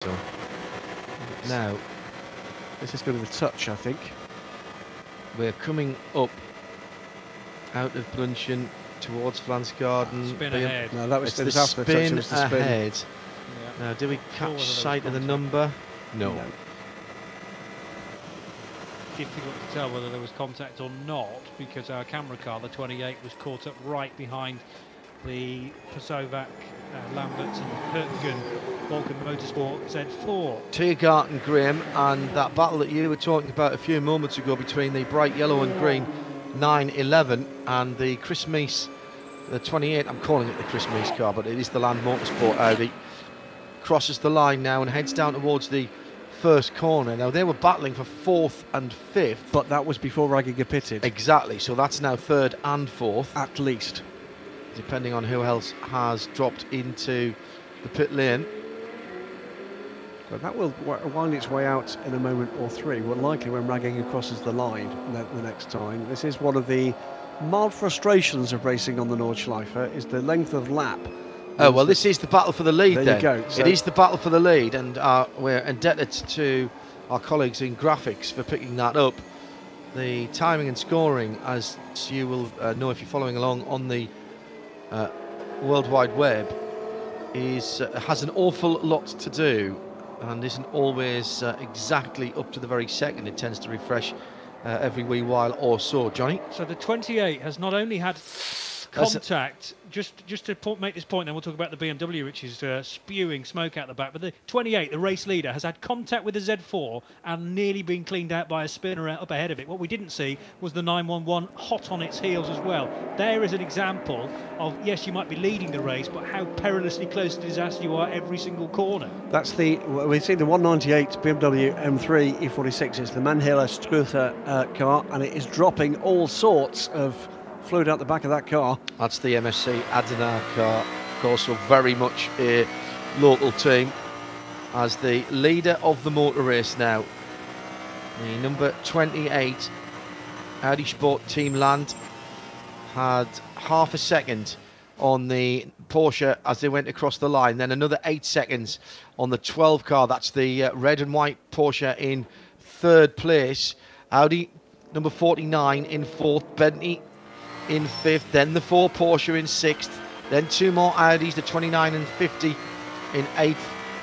So now This is going to be a touch, I think. we're coming up out of Brunchen towards Flansgarden. Spin ahead. No, that was It's it the was after the touch, it spin was the spin. ahead. Yeah. Now, do we Sure catch whether there was sight of the contact. number? No. Difficult to tell whether there was contact or not, because our camera car, the 28, was caught up right behind the Pasovac, Lamberts and Hertgen Vulcan Motorsport Z4. Tiergarten, Graham, and that battle that you were talking about a few moments ago between the bright yellow and green 911 and the Chris Meese, the 28, I'm calling it the Chris Meese car, but it is the Land Motorsport Audi, crosses the line now and heads down towards the first corner. Now, they were battling for 4th and 5th. But that was before Ragginger pitted. Exactly, so that's now 3rd and 4th. At least. Depending on who else has dropped into the pit lane. But that will wind its way out in a moment or three. Well, likely when Ragginger crosses the line the next time. This is one of the mild frustrations of racing on the Nordschleife, is the length of lap. Oh, well, this is the battle for the lead there then. You go. So it is the battle for the lead, and we're indebted to our colleagues in graphics for picking that up. The timing and scoring, as you will know if you're following along on the World Wide Web, has an awful lot to do and isn't always exactly up to the very second. It tends to refresh every wee while or so. Johnny? So the 28 has not only had contact, just to make this point, then we'll talk about the BMW, which is spewing smoke out the back, but the 28, the race leader, has had contact with the Z4 and nearly been cleaned out by a spinner up ahead of it. What we didn't see was the 911 hot on its heels as well. There is an example of, yes, you might be leading the race, but how perilously close to disaster you are every single corner. that's we see the 198 BMW M3 E46. It's the Manhiller Struther car, and it is dropping all sorts of fluid out the back of that car. That's the MSC ADAC car, of course, so very much a local team. As the leader of the motor race now, the number 28 Audi Sport Team Land had half a second on the Porsche as they went across the line, then another 8 seconds on the 12 car. That's the red and white Porsche in 3rd place. Audi number 49 in 4th, Bentley in 5th, then the 4 Porsche in 6th, then 2 more Audis, the 29 and 50 in 8th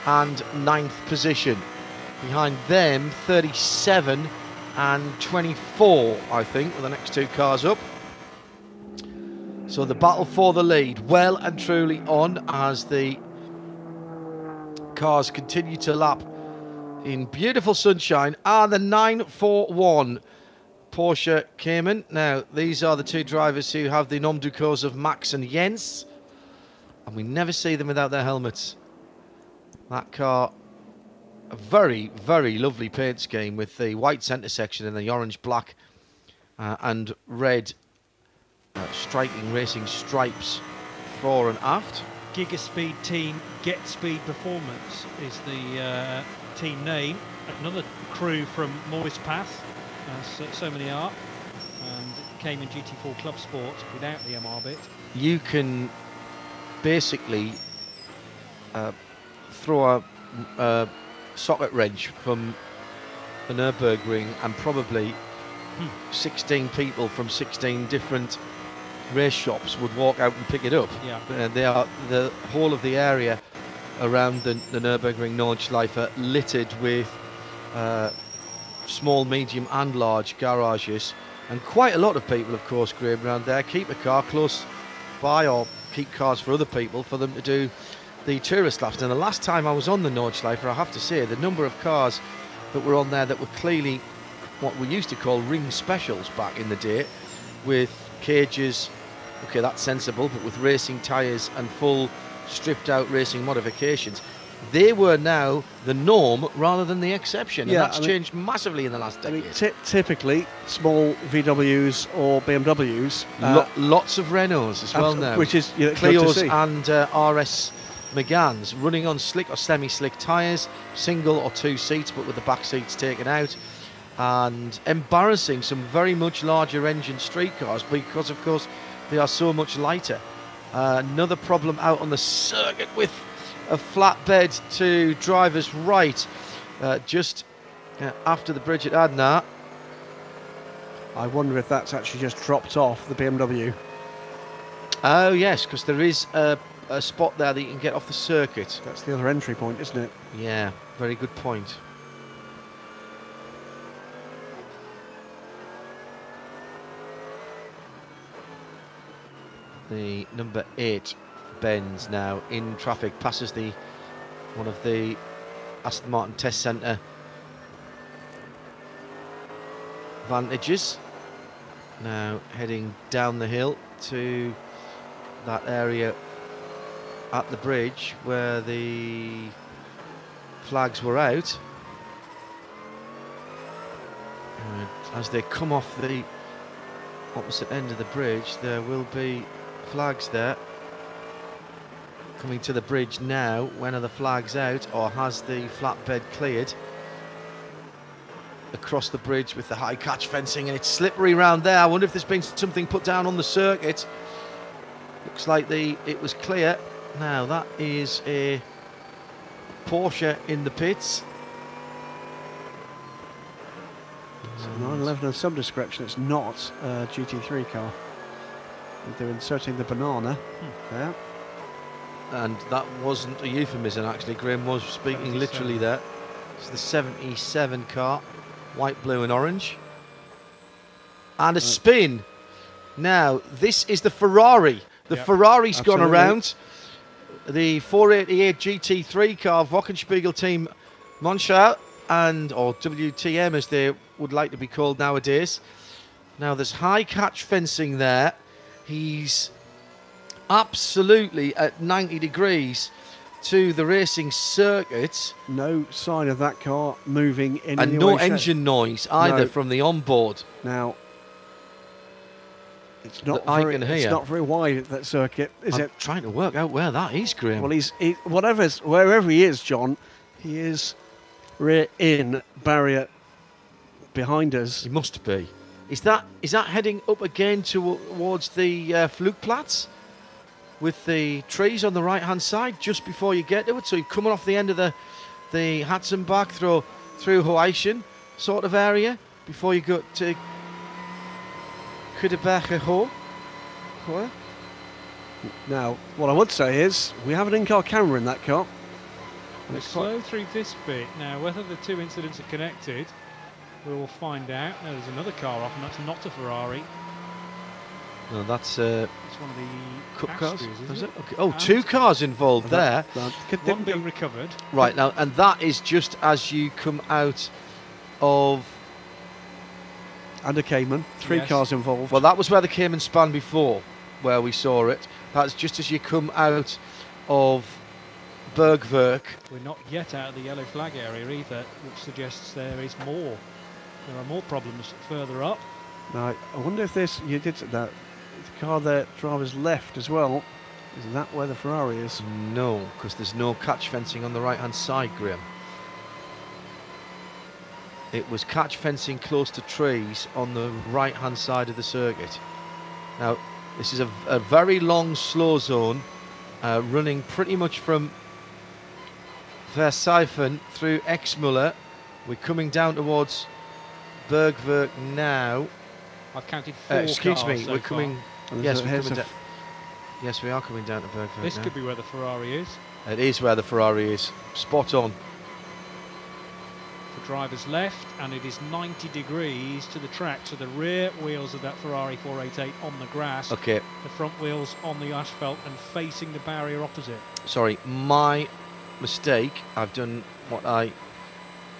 and 9th position. Behind them, 37 and 24, I think, are the next 2 cars up. So the battle for the lead well and truly on as the cars continue to lap in beautiful sunshine. The 941 Porsche Cayman. Now, these are the 2 drivers who have the nom de cause of Max and Jens, and we never see them without their helmets. That car, a very, very lovely paint scheme with the white centre section and the orange, black and red striking racing stripes fore and aft. Gigaspeed Team Get Speed Performance is the team name. Another crew from Moist Path, as so many are, and came in GT4 Club Sport without the MR bit. You can basically throw a socket wrench from the Nürburgring and probably 16 people from 16 different race shops would walk out and pick it up. Yeah. They are the whole of the area around the Nürburgring Nordschleife littered with small, medium and large garages, and quite a lot of people, of course, Graham, around there keep a car close by or keep cars for other people for them to do the tourist laps. And the last time I was on the Nordschleife, I have to say, the number of cars that were on there that were clearly what we used to call ring specials back in the day, with cages, okay, that's sensible, but with racing tyres and full stripped out racing modifications, they were now the norm rather than the exception. Yeah, and that's changed massively in the last decade. Typically, small VWs or BMWs. Lots of Renaults as well now. Which is Clios and RS Megans running on slick or semi-slick tyres, single or 2 seats, but with the back seats taken out. And embarrassing some very much larger engine street cars because, of course, they are so much lighter. Another problem out on the circuit with a flatbed to driver's right, just after the bridge at ADAC. I wonder if that's actually just dropped off the BMW. Oh yes, because there is a spot there that you can get off the circuit. That's the other entry point, isn't it? Yeah, very good point. The number 8 Benz now in traffic, passes one of the Aston Martin Test Centre Vantages. Now heading down the hill to that area at the bridge where the flags were out. And as they come off the opposite end of the bridge, there will be flags there. Coming to the bridge now. When are the flags out, or has the flatbed cleared? Across the bridge with the high catch fencing, and it's slippery round there. I wonder if there's been something put down on the circuit. Looks like it was clear. Now that is a Porsche in the pits. So 911 of some description, it's not a GT3 car. They're inserting the banana there. And that wasn't a euphemism, actually. Graham was speaking 77. literally there. It's the 77 car, white, blue and orange. And a spin. Now, this is the Ferrari. The Ferrari's Absolutely. gone around. The 488 GT3 car, Wochenspiegel team Monschau, or WTM as they would like to be called nowadays. Now, there's high catch fencing there. He's absolutely at 90 degrees to the racing circuit. No sign of that car moving in And any no way, shape. engine noise either No. from the onboard. Now, it's not That I very, can it's hear. not very wide, that circuit, is I'm it? trying to work out where that is, Graham. Well, wherever he is, John, he is rear in barrier behind us. He must be. Is that heading up again towards the Flugplatz with the trees on the right hand side just before you get to it? So you're coming off the end of the Hatzenbach through Hoeischen sort of area before you go to Kudeberger Ho. Now, what I would say is we have an in-car camera in that car. And We're it's quite- slow through this bit. Now, whether the two incidents are connected, we will find out. Now, there's another car off, and that's not a Ferrari. No, that's It's one of the Cup cars. Astros, Is isn't it? Okay. Oh, And two cars involved there. one being recovered. Right now, and that is just as you come out of. And a Cayman, three Yes. cars involved. Well, that was where the Cayman span before, where we saw it. That's just as you come out of Bergwerk. We're not yet out of the yellow flag area either, which suggests there is more. There are more problems further up. Now, I wonder if you did that. The car there, driver's left as well. Is that where the Ferrari is? No, because there's no catch fencing on the right-hand side, Graham. It was catch fencing close to trees on the right-hand side of the circuit. Now, this is a very long slow zone, running pretty much from Verseifen through Exmuller. We're coming down towards Bergwerk now. I've counted 4 Excuse cars me, so we're far. coming. And Yes, there's we're here's coming a down. Yes, we are coming down to Bergwerk This now. could be where the Ferrari is. It is where the Ferrari is. Spot on. The driver's left, and it is 90 degrees to the track. So the rear wheels of that Ferrari 488 on the grass, Okay, the front wheels on the asphalt and facing the barrier opposite. sorry, my mistake. I've done what I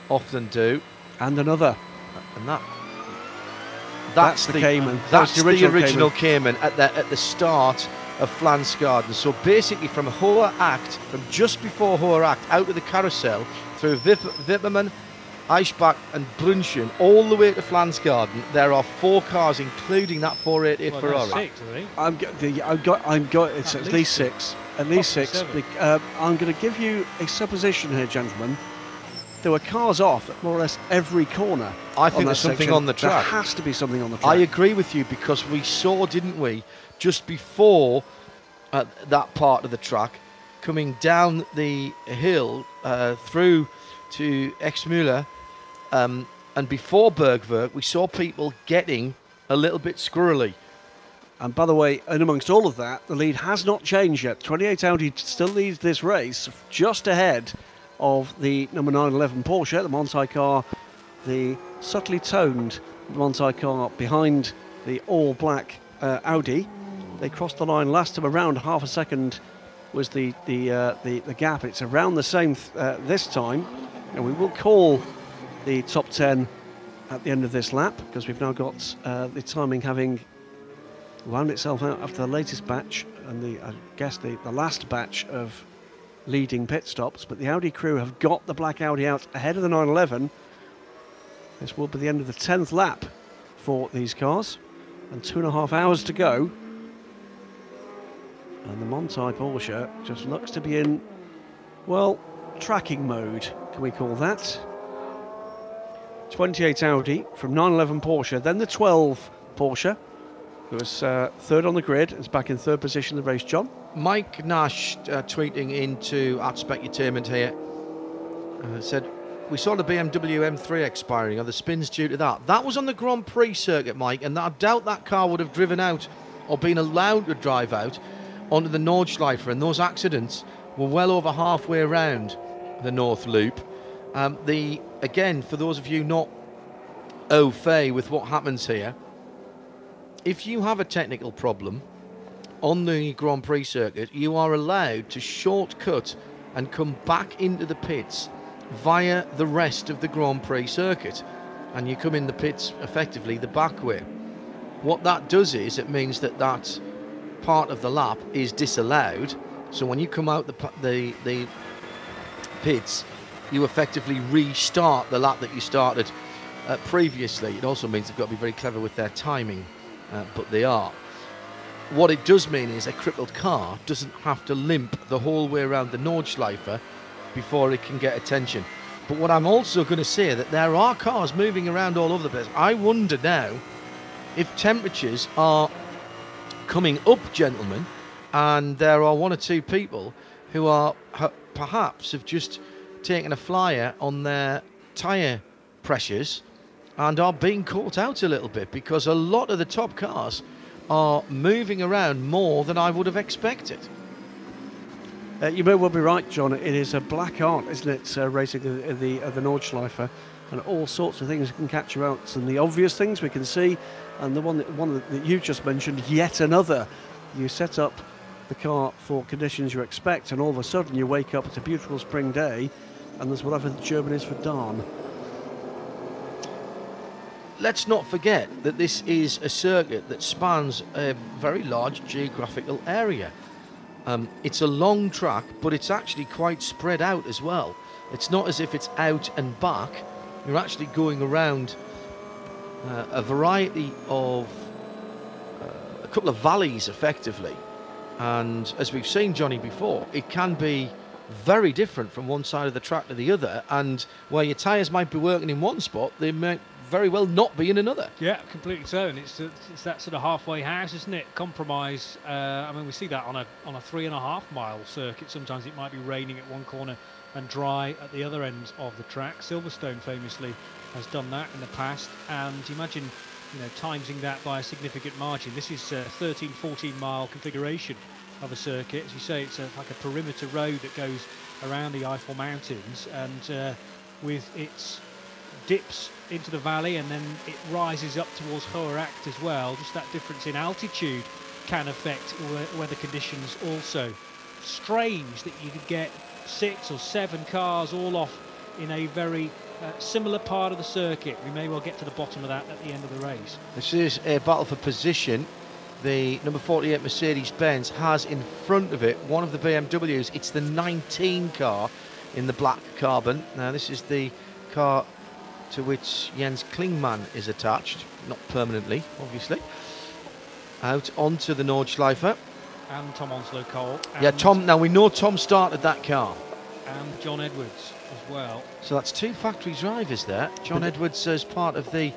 often do, and another. and That's the Cayman. That's That's the the original original Cayman at the start of Flansgarden. So basically, from Hoher Act, from just before Hoher Act, out of the carousel through Wipperman, Eichbach and Brunchen, all the way to Flansgarden, there are 4 cars, including that 488 Well, Ferrari. there's 6, I think. I'm got. It's at least 6. At least 6. Possibly I'm going to give you a supposition here, gentlemen. There were cars off at more or less every corner. I think on that there's something section. on the track. There has to be something on the track. I agree with you, because we saw, didn't we, just before that part of the track, coming down the hill through to Exmüller, and before Bergwerk, we saw people getting a little bit squirrely. And by the way, in amongst all of that, the lead has not changed yet. 28 Audi still leads this race, just ahead of the number 911 Porsche, the Montai car, the subtly toned Montai car behind the all-black Audi. They crossed the line last time around, half a second was the gap. It's around the same this time, and we will call the top 10 at the end of this lap, because we've now got the timing having wound itself out after the latest batch and I guess the last batch of leading pit stops. But the Audi crew have got the black Audi out ahead of the 911. This will be the end of the 10th lap for these cars, and 2.5 hours to go. And the Montai Porsche just looks to be in, well, tracking mode, can we call that? 28 Audi from 911 Porsche, then the 12 Porsche, who was third on the grid, is back in third position in the race, John. Mike Nash tweeting into @Specutainment here said, we saw the BMW M3 expiring. Are the spins due to that? That was on the Grand Prix circuit, Mike, and I doubt that car would have driven out or been allowed to drive out onto the Nordschleife, and those accidents were well over halfway around the North Loop. Again, for those of you not au fait with what happens here, if you have a technical problem on the Grand Prix circuit, you are allowed to shortcut and come back into the pits via the rest of the Grand Prix circuit, and you come in the pits effectively the back way. What that does is it means that that part of the lap is disallowed, so when you come out the pits, you effectively restart the lap that you started previously. It also means they've got to be very clever with their timing, but they are. What it does mean is a crippled car doesn't have to limp the whole way around the Nordschleife before it can get attention. But what I'm also going to say, that there are cars moving around all over the place. I wonder now if temperatures are coming up, gentlemen, and there are one or two people who are perhaps have just taken a flyer on their tyre pressures and are being caught out a little bit, because a lot of the top cars are moving around more than I would have expected. You may well be right, John. It is a black art, isn't it, racing the Nordschleife, and all sorts of things can catch you out. Some of the obvious things we can see, and the one that you just mentioned, yet another. You set up the car for conditions you expect, and all of a sudden you wake up, it's a beautiful spring day, and there's whatever the German is for darn. Let's not forget that this is a circuit that spans a very large geographical area. It's a long track, but it's actually quite spread out as well. It's not as if it's out and back. You're actually going around a variety of a couple of valleys effectively, and as we've seen, Johnny, before, it can be very different from one side of the track to the other, and where your tyres might be working in one spot, they might very well not be in another. Yeah, completely so, and it's that sort of halfway house, isn't it? Compromise. I mean, we see that on a 3.5 mile circuit. Sometimes it might be raining at one corner and dry at the other end of the track. Silverstone famously has done that in the past, and imagine, timesing that by a significant margin. This is a 13-14 mile configuration of a circuit. As you say, it's like a perimeter road that goes around the Eiffel Mountains, and with its dips into the valley, and then it rises up towards Hoheracht as well. Just that difference in altitude can affect weather conditions also. Strange that you could get 6 or 7 cars all off in a very similar part of the circuit. We may well get to the bottom of that at the end of the race. This is a battle for position. The number 48 Mercedes-Benz has in front of it one of the BMWs. It's the 19 car in the black carbon. Now this is the car to which Jens Klingmann is attached, not permanently, obviously. Out onto the Nordschleife. And Tom Onslow Cole. Yeah, Tom. Now we know Tom started that car. And John Edwards as well. So that's 2 factory drivers there. John Edwards as part of the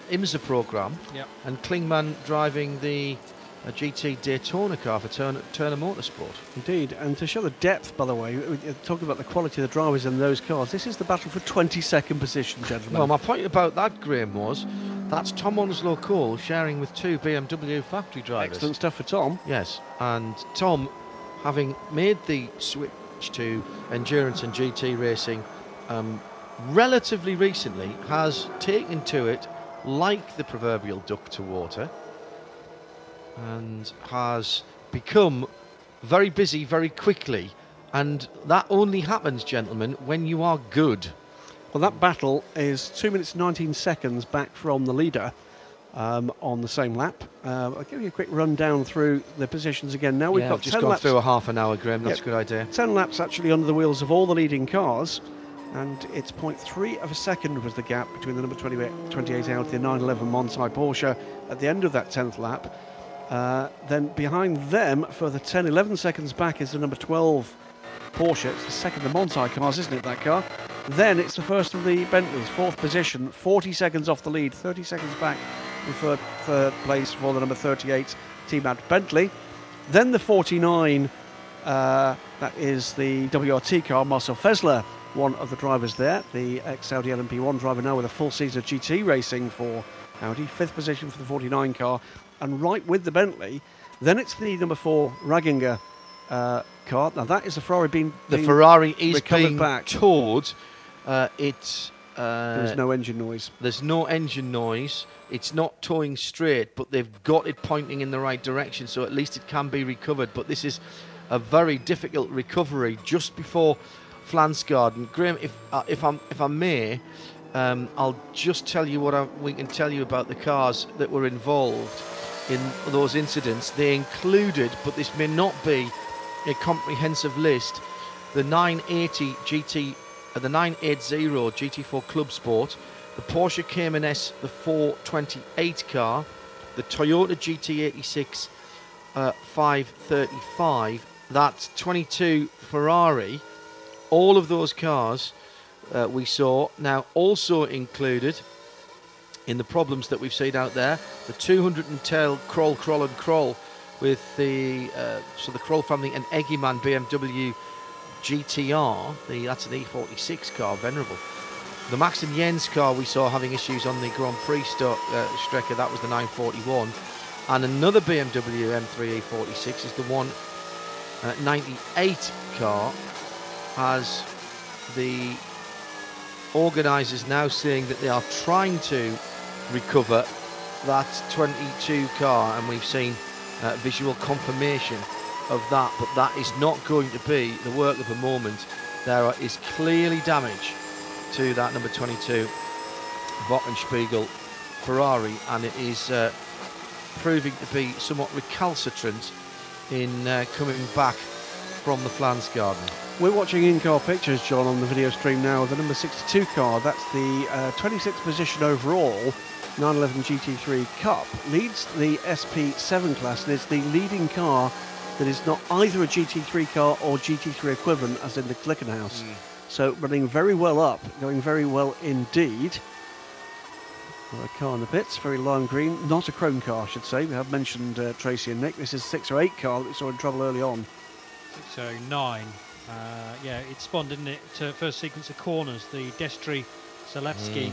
IMSA programme. Yep. And Klingmann driving the a GT Daytona car for Turner Motorsport. Indeed, and to show the depth, by the way, talking about the quality of the drivers in those cars, this is the battle for 22nd position, gentlemen. Well, my point about that, Graham, was that's Tom Onslow Cole sharing with 2 BMW factory drivers. Excellent stuff for Tom. Yes, and Tom, having made the switch to endurance and GT racing relatively recently, has taken to it like the proverbial duck to water, and has become very busy very quickly, and that only happens, gentlemen, when you are good. Well, that battle is 2 minutes 19 seconds back from the leader on the same lap. I'll give you a quick run down through the positions again. Now we've got just 10 gone laps. through a half an hour, Graham. That's a good idea. 10 laps actually under the wheels of all the leading cars, and it's 0.3 of a second was the gap between the number 28 Audi, the 911 Montai Porsche at the end of that 10th lap. Then behind them, further 10-11 seconds back, is the number 12 Porsche. It's the second of the Montai cars, isn't it, that car? Then it's the first of the Bentleys, 4th position, 40 seconds off the lead, 30 seconds back in third place for the number 38 Team Ad Bentley. Then the 49, that is the WRT car, Marcel Fessler, one of the drivers there, the ex-Audi LMP1 driver now with a full season of GT racing for Audi, 5th position for the 49 car, and right with the Bentley. Then it's the number 4 Raginger car. Now that is the Ferrari being Ferrari is being back. towed. There's no engine noise. There's no engine noise. It's not towing straight, but they've got it pointing in the right direction, so at least it can be recovered. But this is a very difficult recovery just before Flansgarden. Graham, if I may, I'll just tell you what we can tell you about the cars that were involved in those incidents. They included, but this may not be a comprehensive list, the 980 GT, the 980 GT4 Club Sport, the Porsche Cayman S, the 428 car, the Toyota GT86 535, that 22 Ferrari. All of those cars we saw. Now also included in the problems that we've seen out there, the 210 Kroll with the the Kroll family and Eggyman BMW GTR. That's an E46 car, venerable. The Maxim Jens car we saw having issues on the Grand Prix Strecker, that was the 941. And another BMW M3 E46 is the 198 car, as the organisers now saying that they are trying to recover that 22 car, and we've seen visual confirmation of that, but that is not going to be the work of a moment. There is clearly damage to that number 22 Wochenspiegel Ferrari, and it is proving to be somewhat recalcitrant in coming back from the Flansgarden. We're watching in-car pictures, John, on the video stream now of the number 62 car. That's the 26th position overall, 911 GT3 Cup. Leads the SP7 class, and is the leading car that is not either a GT3 car or GT3 equivalent, as in the Glickenhaus. So running very well up, going very well indeed. A car in the pits, very lime green, not a chrome car, I should say. We have mentioned Tracy and Nick. This is 608 car that we saw in trouble early on. 609. Yeah, it spawned, didn't it? First sequence of corners. The Destry Zalewski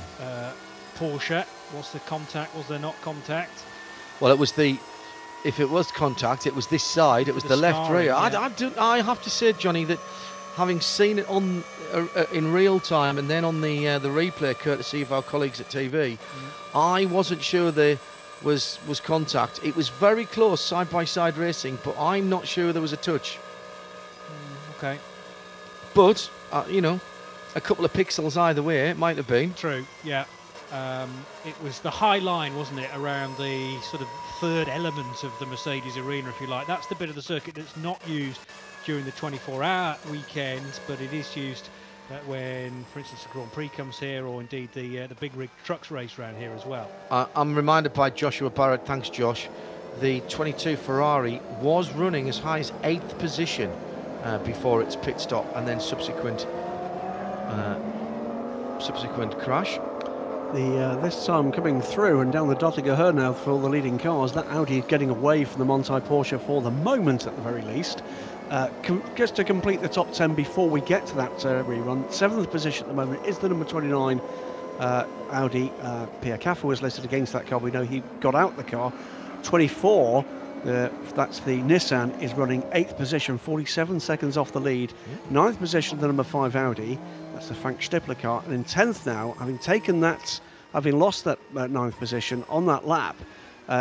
Porsche. What's the contact? Was there not contact? Well, it was the. If it was contact, it was this side. It was the left rear. Yeah. I have to say, Johnny, that having seen it on in real time and then on the replay, courtesy of our colleagues at TV, I wasn't sure there was contact. It was very close, side by side racing, but I'm not sure there was a touch. Okay. But you know, a couple of pixels either way, it might have been. True. Yeah. It was the high line, wasn't it, around the sort of third element of the Mercedes arena, if you like. That's the bit of the circuit that's not used during the 24-hour weekends, but it is used when, for instance, the Grand Prix comes here, or indeed the big rig trucks race around here as well. I'm reminded by Joshua Barrett, thanks Josh, the 22 Ferrari was running as high as 8th position before its pit stop and then subsequent crash. this time coming through and down the Dottinger now for all the leading cars. That Audi getting away from the Monti Porsche for the moment, at the very least. Just to complete the top 10 before we get to that rerun, 7th position at the moment is the number 29 Audi. Pierre Caffer was listed against that car. We know he got out the car. 24, that's the Nissan, is running 8th position, 47 seconds off the lead. 9th position, the number 5 Audi. That's the Frank Stippler car. And in 10th now, having lost that 9th position on that lap,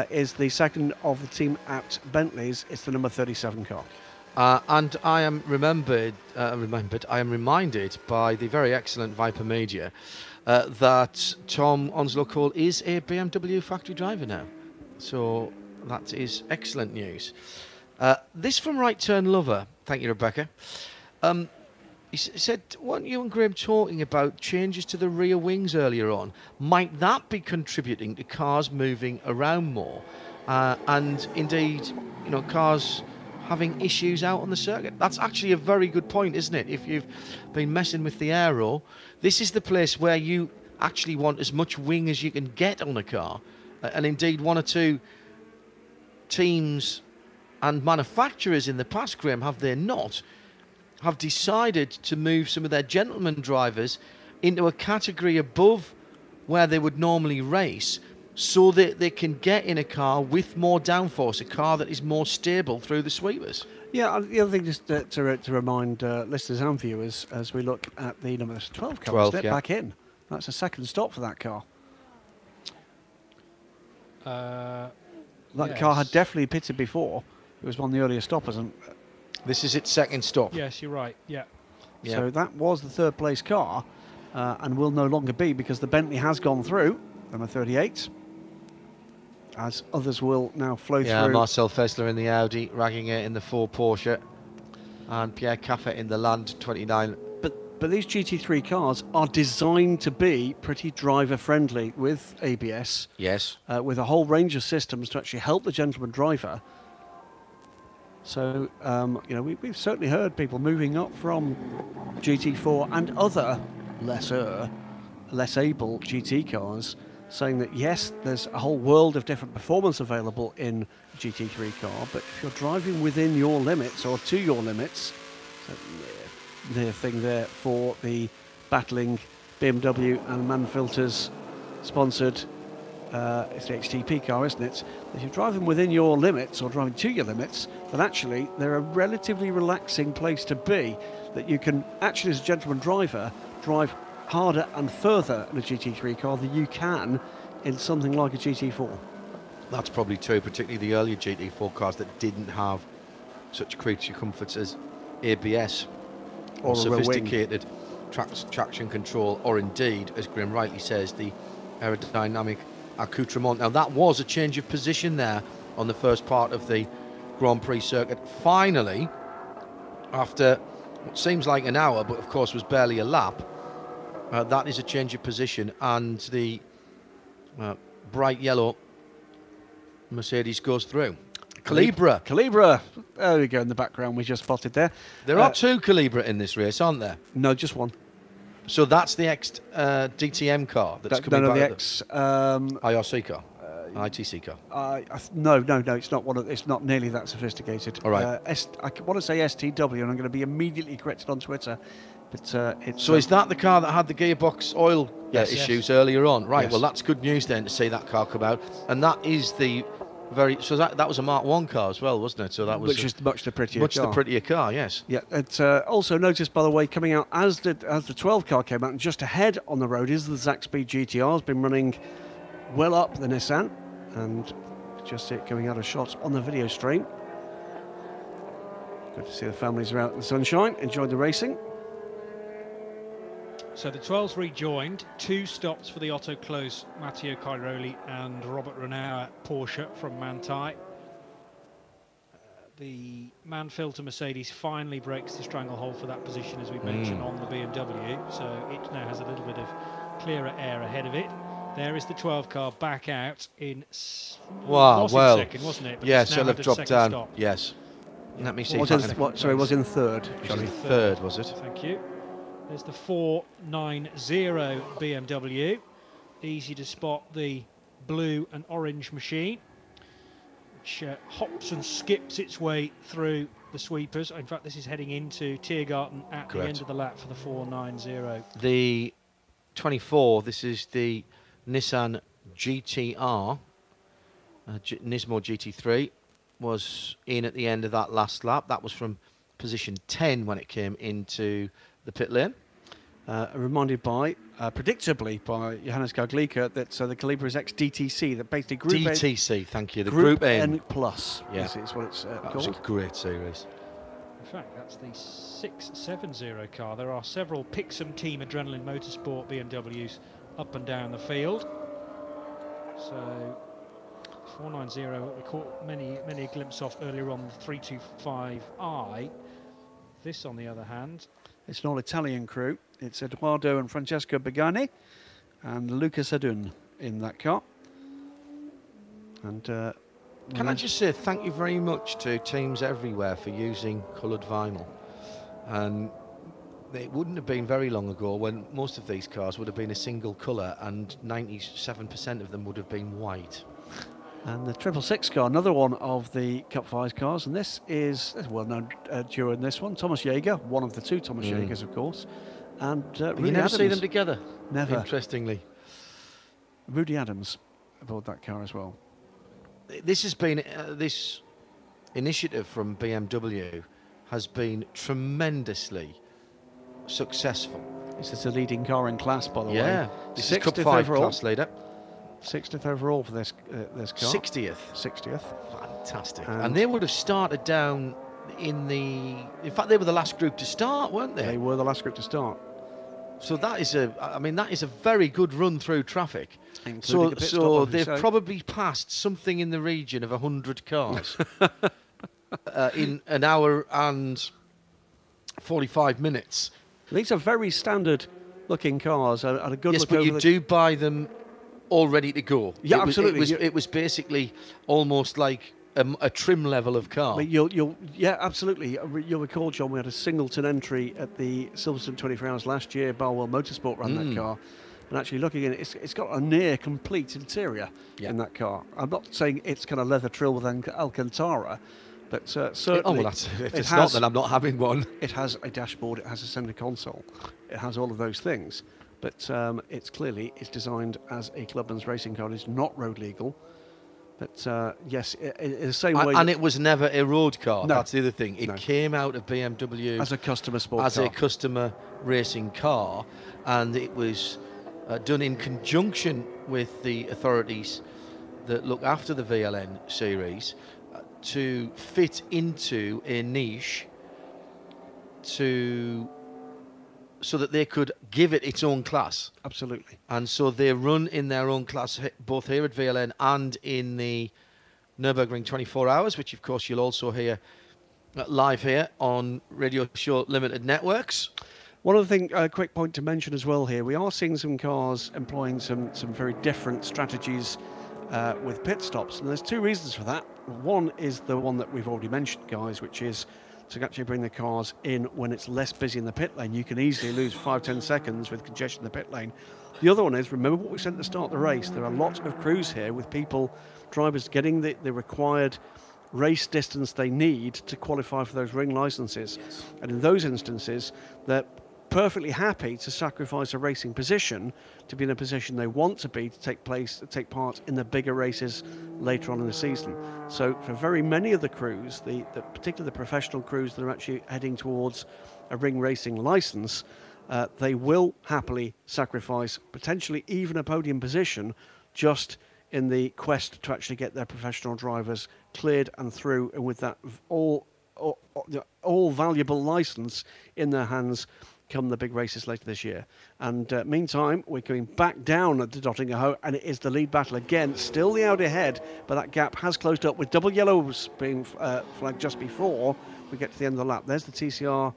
is the second of the team at Bentley's. It's the number 37 car. And I am reminded by the very excellent Viper Media that Tom Onslow Cole is a BMW factory driver now. So that is excellent news. This from Right Turn Lover. Thank you, Rebecca. He said, weren't you and Graham talking about changes to the rear wings earlier on? Might that be contributing to cars moving around more? And indeed, cars having issues out on the circuit. That's actually a very good point, isn't it? If you've been messing with the aero, this is the place where you actually want as much wing as you can get on a car. And indeed, one or two teams and manufacturers in the past, Graham, have decided to move some of their gentleman drivers into a category above where they would normally race, so that they can get in a car with more downforce, a car that is more stable through the sweepers. Yeah, the other thing, just to remind listeners and viewers, as we look at the number 12 car, step back in. That's a second stop for that car. That car had definitely pitted before. It was one of the earlier stoppers, and this is its second stop. Yes, you're right. Yeah. So that was the third place car, and will no longer be, because the Bentley has gone through, number 38. As others will now flow through. Marcel Fessler in the Audi, Raginger in the 4 Porsche, and Pierre Caffer in the Land 29. But these GT3 cars are designed to be pretty driver friendly with ABS. Yes. With a whole range of systems to actually help the gentleman driver. So we've certainly heard people moving up from GT4 and other less able GT cars, saying that yes, there's a whole world of different performance available in a GT3 car, but if you're driving within your limits or to your limits, near thing there for the battling BMW and Manfilters sponsored, it's the HTP car, isn't it? If you're driving within your limits or driving to your limits, then actually they're a relatively relaxing place to be, that you can actually, as a gentleman driver, drive harder and further in a GT3 car than you can in something like a GT4. That's probably true, particularly the earlier GT4 cars that didn't have such creature comforts as ABS or sophisticated traction control, or indeed, as Graham rightly says, the aerodynamic accoutrement. Now that was a change of position there on the first part of the Grand Prix circuit. Finally, after what seems like an hour, but of course was barely a lap, that is a change of position, and the bright yellow Mercedes goes through. Calibra. There we go, in the background we just spotted there. There are 2 Calibra in this race, aren't there? No, just one. So that's the ex DTM car that's coming back. The ex IRC car, ITC car. No, it's not one. It's not nearly that sophisticated. All right. I want to say STW, and I'm going to be immediately corrected on Twitter. But it's. So is that the car that had the gearbox oil issues earlier on? Right. Yes. Well, that's good news then to see that car come out, and that is the. That was a Mark 1 car as well, wasn't it? So that was which is much the prettier car. The prettier car, yes. Yeah. It's also noticed, by the way, coming out as the 12 car came out, and just ahead on the road is the Zaxby GTR. Has been running well up the Nissan, and just see it coming out of shots on the video stream. Good to see the families are out in the sunshine, enjoying the racing. So the 12's rejoined, 2 stops for the Otto Close, Matteo Cairoli and Robert Renaud at Porsche from Manthey. The Manfilter Mercedes finally breaks the stranglehold for that position, as we mentioned, on the BMW, so it now has a little bit of clearer air ahead of it. There is the 12 car back out in second, wasn't it? But yes, it'll have dropped down. Stop. Yes. Let me see. Was in third. Third, was it? Thank you. There's the 490 BMW easy to spot the blue and orange machine, which hops and skips its way through the sweepers. In fact, this is heading into Tiergarten at the end of the lap for the 490. The 24, this is the Nissan GTR, Nismo GT3, was in at the end of that last lap. That was from position 10 when it came into the pit lane. Reminded by, predictably, by Johannes Gaglica that the Calibra is ex-DTC, that basically Group DTC, thank you, the Group N Plus is what it's that called. was a great series. In fact, that's the 670 car. There are several Pixum Team Adrenaline Motorsport BMWs up and down the field. So 490, we caught many a glimpse of earlier on, the 325i. This, on the other hand, it's an all-Italian crew. It's Eduardo and Francesco Begani and Luca Sadun in that car. And can I just say thank you very much to teams everywhere for using coloured vinyl. And it wouldn't have been very long ago when most of these cars would have been a single colour and 97% of them would have been white. And the 666 car, another one of the Cup 5 cars, and this is a well-known duo in this one. Thomas Jaeger, one of the two Thomas Jaegers, of course. And Rudy you never Adams. see them together? Never. Interestingly. Rudy Adams aboard that car as well. This has been, this initiative from BMW has been tremendously successful. This is a leading car in class, by the way. Yeah, this is Cup 5 class leader. 60th overall for this car. 60th. 60th. Fantastic. And they would have started down in the... In fact, they were the last group to start, weren't they? They were the last group to start. So that is that is a very good run through traffic. Including So they've probably passed something in the region of 100 cars in an hour and 45 minutes. These are very standard looking cars. And a good yes, look but over you do buy them all ready to go. Yeah, absolutely. It was basically almost like a trim level of car. But yeah, absolutely. You'll recall, John, we had a singleton entry at the Silverstone 24 Hours last year. Barwell Motorsport ran that car. And actually looking at it, it's got a near complete interior in that car. I'm not saying it's kind of leather trill with Alcantara, but certainly... if it's not, then I'm not having one. It has a dashboard, it has a centre console, it has all of those things. But it's designed as a clubman's racing car. It's not road legal. But yes, in the same way... And it was never a road car. No. That's the other thing. It came out of BMW... As a customer sport car. As a customer racing car. And it was done in conjunction with the authorities that look after the VLN series to fit into a niche so that they could give it its own class. Absolutely. And so they run in their own class, both here at VLN and in the Nürburgring 24 Hours, which of course you'll also hear live here on Radio Show Limited Networks. One other thing, a quick point to mention as well here, we are seeing some cars employing some very different strategies with pit stops, and there's two reasons for that. One is the one that we've already mentioned, guys, which is to actually bring the cars in when it's less busy in the pit lane. You can easily lose 5-10 seconds with congestion in the pit lane. The other one is, remember what we said at the start of the race, there are lots of crews here with drivers getting the required race distance they need to qualify for those ring licenses. Yes. And in those instances, they're perfectly happy to sacrifice a racing position to be in a position they want to be to take part in the bigger races later on in the season. So for very many of the crews, particularly the professional crews that are actually heading towards a ring racing license, they will happily sacrifice potentially even a podium position just in the quest to actually get their professional drivers cleared and through, and with that all valuable license in their hands come the big races later this year. And meantime, we're going back down at the Dottingerhoe, and it is the lead battle again. Still the Audi ahead, but that gap has closed up with double yellows being flagged just before we get to the end of the lap. There's the TCR.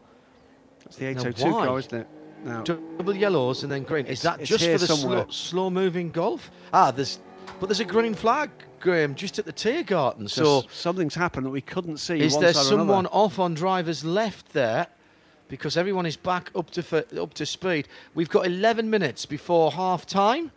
That's the 802 car, isn't it? Now, double yellows and then green. Is that just for the slow-moving Golf? But there's a green flag, Graham, just at the Tiergarten. So something's happened that we couldn't see. Is there someone off on driver's left there? Because everyone is back up to speed. We've got 11 minutes before half-time.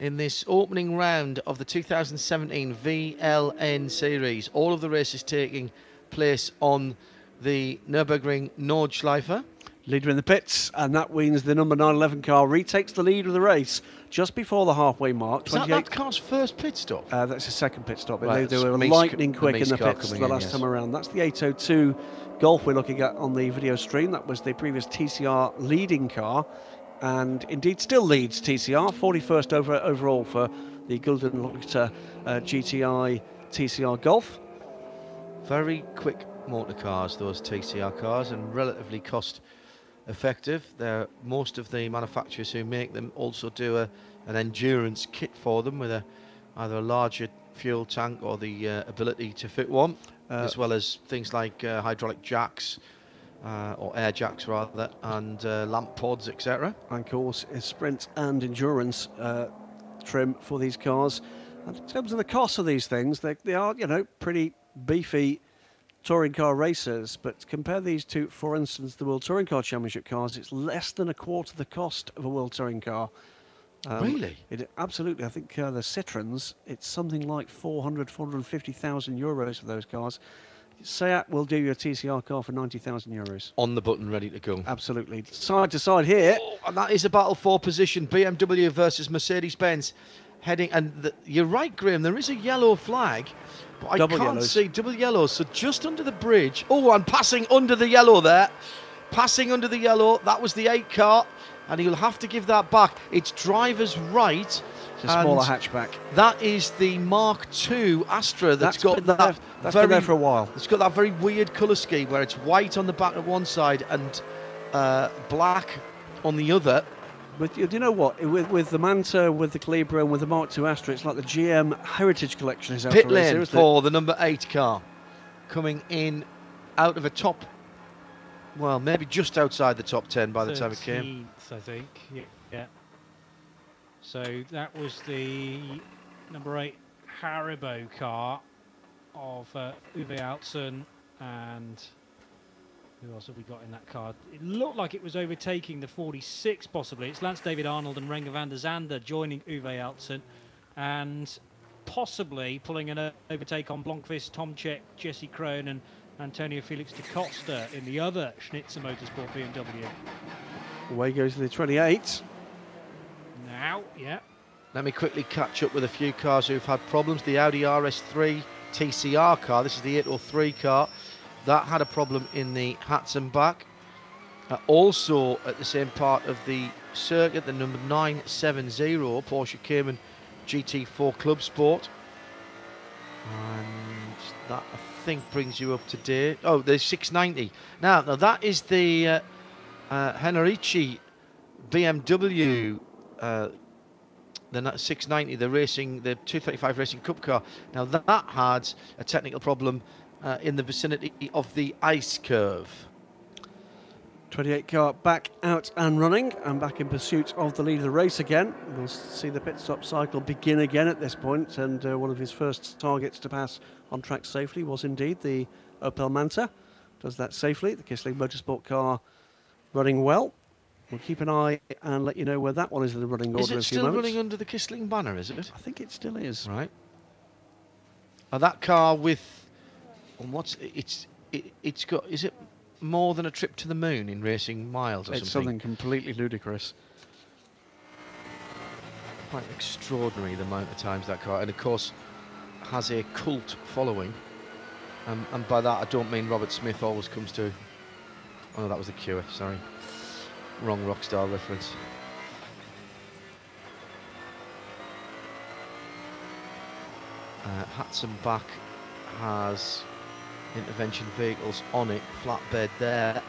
in this opening round of the 2017 VLN series. All of the races taking place on the Nürburgring Nordschleife. Leader in the pits, and that means the number 911 car retakes the lead of the race just before the halfway mark. Is that car's first pit stop? That's his second pit stop. Right, They were lightning quick in the pits the last time around. That's the 802 Golf we're looking at on the video stream. That was the previous TCR leading car, and indeed still leads TCR, 41st overall for the Golden GTI TCR Golf. Very quick motor cars, those TCR cars, and relatively cost effective. Most of the manufacturers who make them also do an endurance kit for them with either a larger fuel tank or the ability to fit one, as well as things like hydraulic jacks or air jacks rather, and lamp pods, etc. And of course, sprint and endurance trim for these cars. And in terms of the cost of these things, they are, you know, pretty beefy touring car racers, but compare these to, for instance, the World Touring Car Championship cars. It's less than a quarter the cost of a World Touring car. Really? Absolutely. I think the Citroens, it's something like 450,000 euros for those cars. Seat will do your TCR car for 90,000 euros. On the button, ready to go. Absolutely. Side to side here. Oh, and that is a battle for position. BMW versus Mercedes-Benz heading. And you're right, Graham, there is a yellow flag. But I can't see double yellows, so just under the bridge. Oh, and passing under the yellow there. Passing under the yellow, that was the 8 car, and he'll have to give that back. It's driver's right. It's a smaller hatchback. That is the Mark II Astra that's got that. That's been there for a while. It's got that very weird colour scheme where it's white on the back of one side and black on the other. But you know what? With the Manta, with the Calibra, and with the Mark II Astra, it's like the GM Heritage Collection is out Pit lane for the number 8 car, coming in out of a top, well, maybe just outside the top 10 by the time it came. I think. Yeah. So that was the number 8 Haribo car of Uwe Altzen, and who else have we got in that car? It looked like it was overtaking the 46 possibly. It's Lance David Arnold and Renger van der Zande joining Uwe Altzen, and possibly pulling an overtake on Blomqvist, Tom Check, Jesse Krohn and Antonio Felix da Costa in the other Schnitzer Motorsport BMW. Away goes the 28. Now, yeah. Let me quickly catch up with a few cars who've had problems. The Audi RS3 TCR car, this is the 803 car. That had a problem in the Hatzenbach. Also at the same part of the circuit, the number 970 Porsche Cayman GT4 Club Sport. And that, I think, brings you up to date. Oh, the 690. Now that is the Henrici BMW, the 690, the 235 Racing Cup car. Now that had a technical problem in the vicinity of the ice curve. 28 car back out and running and back in pursuit of the lead of the race again. We'll see the pit stop cycle begin again at this point, and one of his first targets to pass on track safely was indeed the Opel Manta. Does that safely. The Kissling Motorsport car running well. We'll keep an eye and let you know where that one is in the running order in a few moments. Is it still running under the Kissling banner, is it? I think it still is. Right. That car with... It's got... Is it more than a trip to the moon in racing miles or something? It's something completely ludicrous. Quite extraordinary the amount of times that car, and of course has a cult following, and by that I don't mean Robert Smith always comes to... Oh, that was the Cure, sorry. Wrong Rockstar reference. Hatzenbach has intervention vehicles on it, flatbed there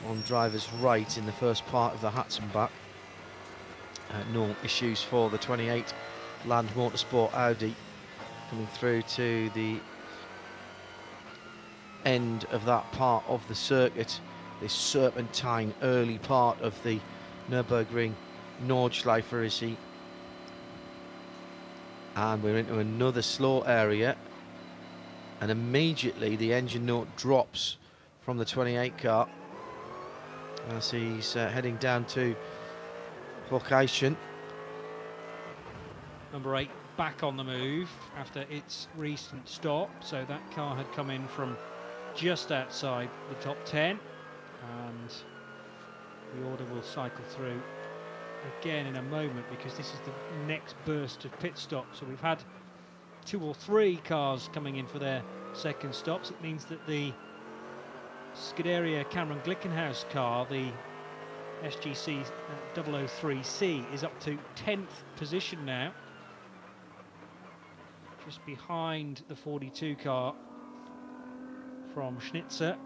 on driver's right in the first part of the Hatzenbach. No issues for the 28 Land Motorsport Audi coming through to the end of that part of the circuit, this serpentine early part of the Nürburgring Nordschleife is he. And we're into another slow area, and immediately the engine note drops from the 28 car as he's heading down to Hocheichen. number 8 back on the move after its recent stop. So that car had come in from just outside the top 10, and the order will cycle through again in a moment, because this is the next burst of pit stops. So we've had 2 or 3 cars coming in for their second stops. It means that the Scuderia Cameron Glickenhaus car, the SGC 003C, is up to 10th position now, just behind the 42 car from Schnitzer.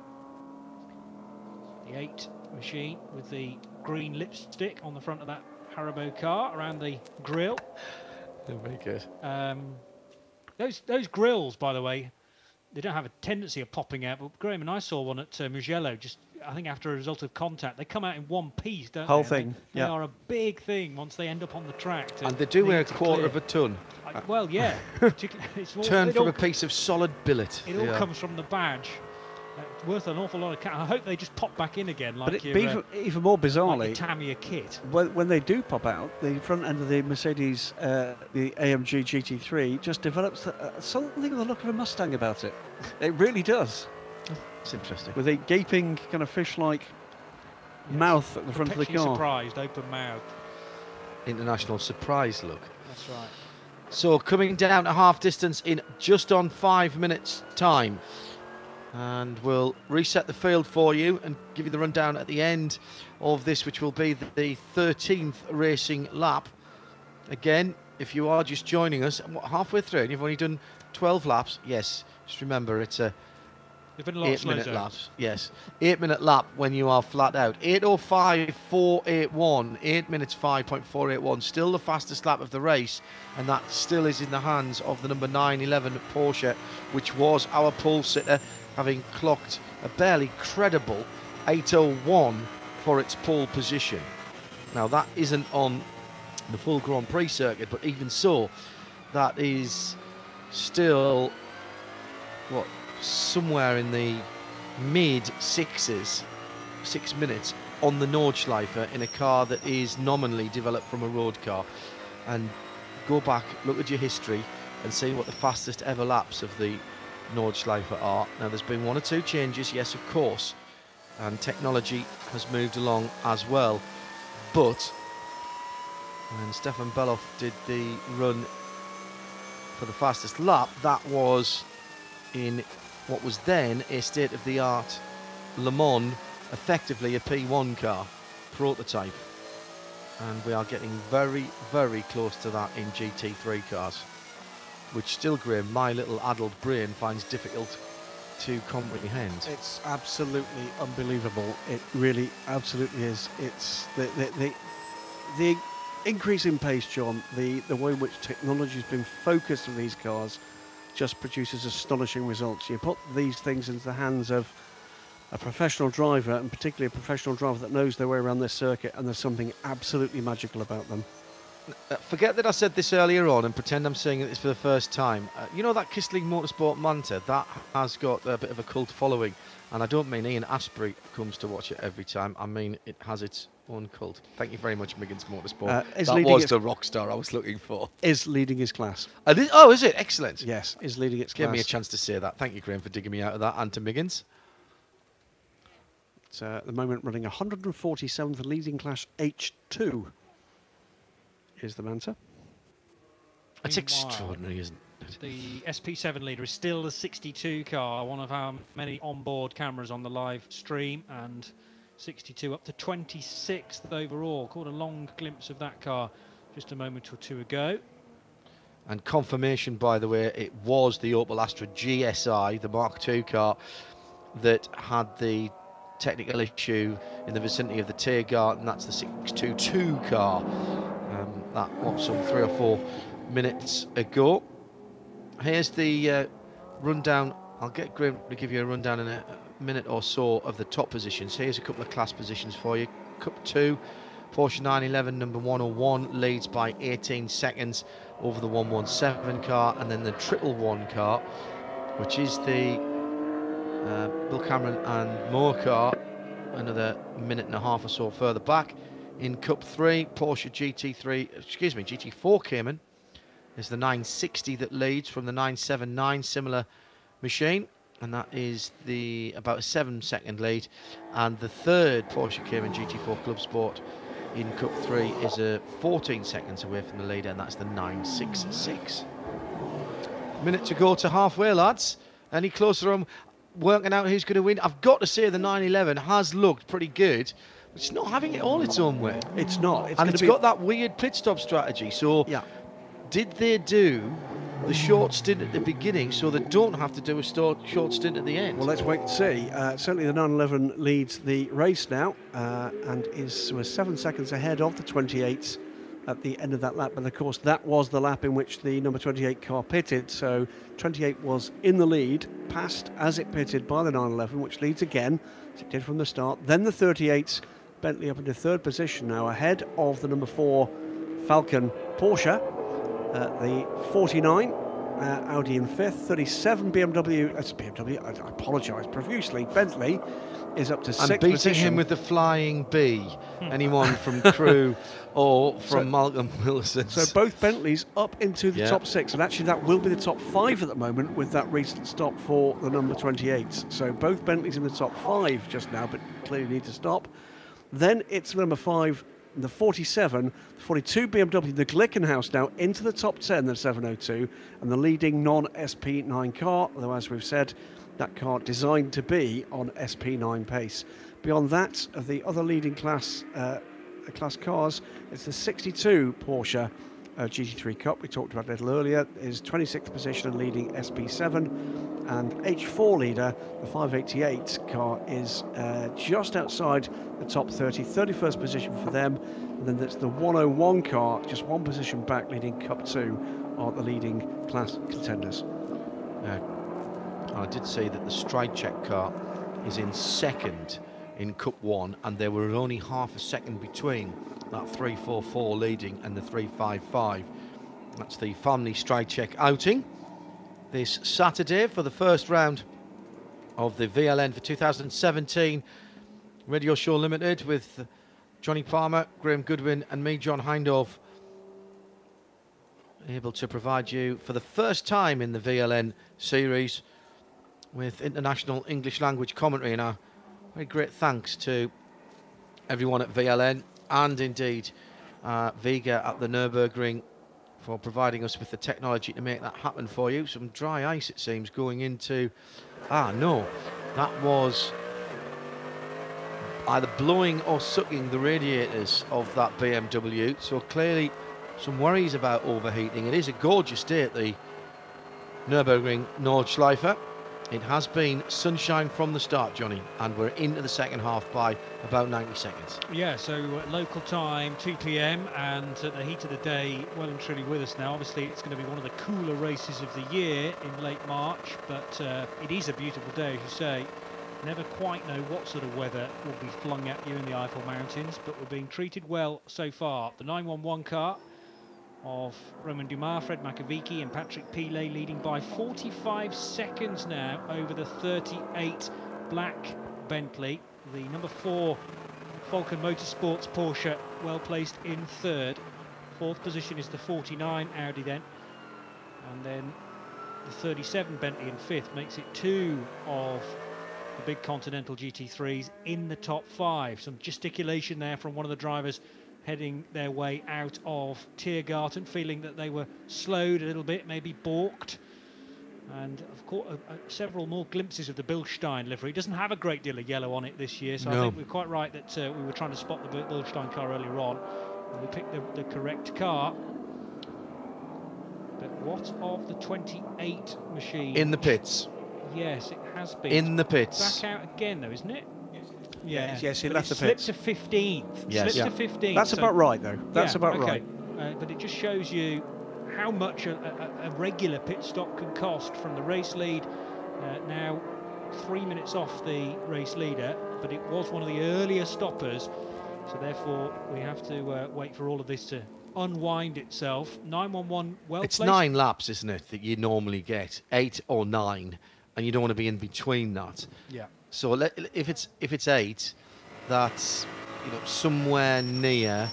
The 8 machine with the green lipstick on the front of that Haribo car around the grille. Very good. Those grills, by the way, they don't have a tendency of popping out, but Graham and I saw one at Mugello, just I think after a result of contact. They come out in one piece, don't Whole they? thing. They are a big thing once they end up on the track. And they do weigh a quarter of a ton. Well, yeah. It's all, Turn from all, a piece of solid billet. It all comes from the badge. Worth an awful lot of cash. I hope they just pop back in again, like but even more bizarrely, like Tamiya kit. When they do pop out, the front end of the Mercedes, the AMG GT3, just develops something of the look of a Mustang about it. It really does. It's interesting. With a gaping kind of fish-like mouth at the front of the car. Surprised, open mouth. International surprise look. That's right. So coming down to half distance in just on 5 minutes time. And we'll reset the field for you and give you the rundown at the end of this, which will be the 13th racing lap. Again, if you are just joining us, halfway through and you've only done 12 laps, yes, just remember it's a 8-minute lap. Yes, 8-minute lap when you are flat out. 8:05.481, 8 minutes 5.481, still the fastest lap of the race, and that still is in the hands of the number 911 Porsche, which was our pole sitter, having clocked a barely credible 8:01 for its pole position. Now that isn't on the full Grand Prix circuit, but even so, that is still what, somewhere in the mid 6s, 6 minutes on the Nordschleife in a car that is nominally developed from a road car. And go back, look at your history and see what the fastest ever laps of the Nordschleife are. Now there's been 1 or 2 changes, yes of course, and technology has moved along as well, but when Stefan Beloff did the run for the fastest lap, that was in what was then a state-of-the-art Le Mans, effectively a P1 car prototype, and we are getting very, very close to that in GT3 cars, which still, Graham, my little adult brain finds difficult to comprehend. It's absolutely unbelievable. It really absolutely is. It's the increase in pace, John, the way in which technology has been focused on these cars just produces astonishing results. You put these things into the hands of a professional driver, and particularly a professional driver that knows their way around this circuit, and there's something absolutely magical about them. Forget that I said this earlier on and pretend I'm saying this for the first time. You know that Kistling Motorsport Manta, that has got a bit of a cult following, and I don't mean Ian Asprey comes to watch it every time, I mean it has its own cult. Thank you very much, Miggins Motorsport. That was the rock star I was looking for. Is leading his class. Oh, is it? Excellent. Yes, is leading its class. Give me a chance to say that. Thank you, Graham, for digging me out of that, and to Miggins. It's at the moment running 147th, leading class H2. Is the Manta. That's extraordinary, isn't it? The SP7 leader is still the 62 car, one of our many onboard cameras on the live stream, and 62 up to 26th overall. Caught a long glimpse of that car just a moment or 2 ago. And confirmation, by the way, it was the Opel Astra GSI, the Mark II car, that had the technical issue in the vicinity of the Tiergarten, and that's the 622 car. That was some 3 or 4 minutes ago. Here's the rundown. I'll get Graham to give you a rundown in a minute or so of the top positions. Here's a couple of class positions for you. Cup 2, Porsche 911 number 101 leads by 18 seconds over the 117 car, and then the 111 car, which is the Bill Cameron and Moore car, another minute and a half or so further back. In Cup 3, Porsche GT4 Cayman There's the 960 that leads from the 979, similar machine, and that is about a 7-second lead. And the third Porsche Cayman GT4 Club Sport in Cup 3 is 14 seconds away from the leader, and that's the 966. Minute to go to halfway, lads. Any closer on working out who's going to win? I've got to say the 911 has looked pretty good. It's not having it all its own way. It's not. And it's got that weird pit stop strategy. So yeah. Did they do the short stint at the beginning so they don't have to do a short stint at the end? Well, let's wait and see. Certainly the 911 leads the race now and was 7 seconds ahead of the 28 at the end of that lap. But of course, that was the lap in which the number 28 car pitted. So 28 was in the lead, passed as it pitted by the 911, which leads again, as it did from the start. Then the 38's Bentley up into third position now, ahead of the number 4 Falcon Porsche. The 49 Audi in fifth, 37 BMW, I apologise profusely, Bentley is up to sixth beating position. him with the flying B, anyone from Crew or from Malcolm Wilson. So both Bentleys up into the top 6, and actually that will be the top 5 at the moment with that recent stop for the number 28. So both Bentleys in the top 5 just now, but clearly need to stop. Then it's number 5, the 47, the 42 BMW, the Glickenhaus now into the top 10, the 702, and the leading non-SP9 car, although as we've said, that car designed to be on SP9 pace. Beyond that, of the other leading class cars, it's the 62 Porsche GT3 Cup we talked about a little earlier, is 26th position and leading SP7, and H4 leader, the 588 car, is just outside the top 30, 31st position for them, and then that's the 101 car, just one position back, leading Cup 2, are the leading class contenders. I did say that the Stride Check car is in second in Cup 1, and there were only half a second between that 344 leading and the 355. That's the family Stride Check outing this Saturday for the first round of the VLN for 2017 Radio Show Limited with Johnny Palmer, Graham Goodwin and me, John Hindhaugh, able to provide you for the first time in the VLN series with international English language commentary, and a very great thanks to everyone at VLN and indeed Vega at the Nürburgring for providing us with the technology to make that happen for you. Some dry ice, it seems, going into... no, that was either blowing or sucking the radiators of that BMW, so clearly some worries about overheating. It is a gorgeous day at the Nürburgring Nordschleife. It has been sunshine from the start, Johnny, and we're into the second half by about 90 seconds. Yeah, so local time, 2 p.m, and the heat of the day well and truly with us now. Obviously, it's going to be one of the cooler races of the year in late March, but it is a beautiful day, as you say. Never quite know what sort of weather will be flung at you in the Eifel Mountains, but we're being treated well so far. The 911 car of Roman Dumas, Fred Makovici and Patrick Pilet leading by 45 seconds now over the 38 black Bentley. The number 4 Falcon Motorsports Porsche well placed in third. Fourth position is the 49 Audi then, and then the 37 Bentley in fifth makes it 2 of the big Continental GT3s in the top 5. Some gesticulation there from one of the drivers heading their way out of Tiergarten, feeling that they were slowed a little bit, maybe balked. And of course, several more glimpses of the Bilstein livery. It doesn't have a great deal of yellow on it this year, so I think we're quite right that we were trying to spot the Bilstein car earlier on. And we picked the correct car. But what of the 28 machine? In the pits. Yes, it has been. In the pits. Back out again, though, isn't it? Yeah. Yes, he left the pits. Slipped to 15th. Yes. Slipped to 15th. That's about right, though. That's about right. But it just shows you how much a regular pit stop can cost from the race lead. Now 3 minutes off the race leader, but it was one of the earlier stoppers, so therefore we have to wait for all of this to unwind itself. 911 well placed. It's 9 laps, isn't it, that you normally get, 8 or 9, and you don't want to be in between that. Yeah. So if it's 8, that's somewhere near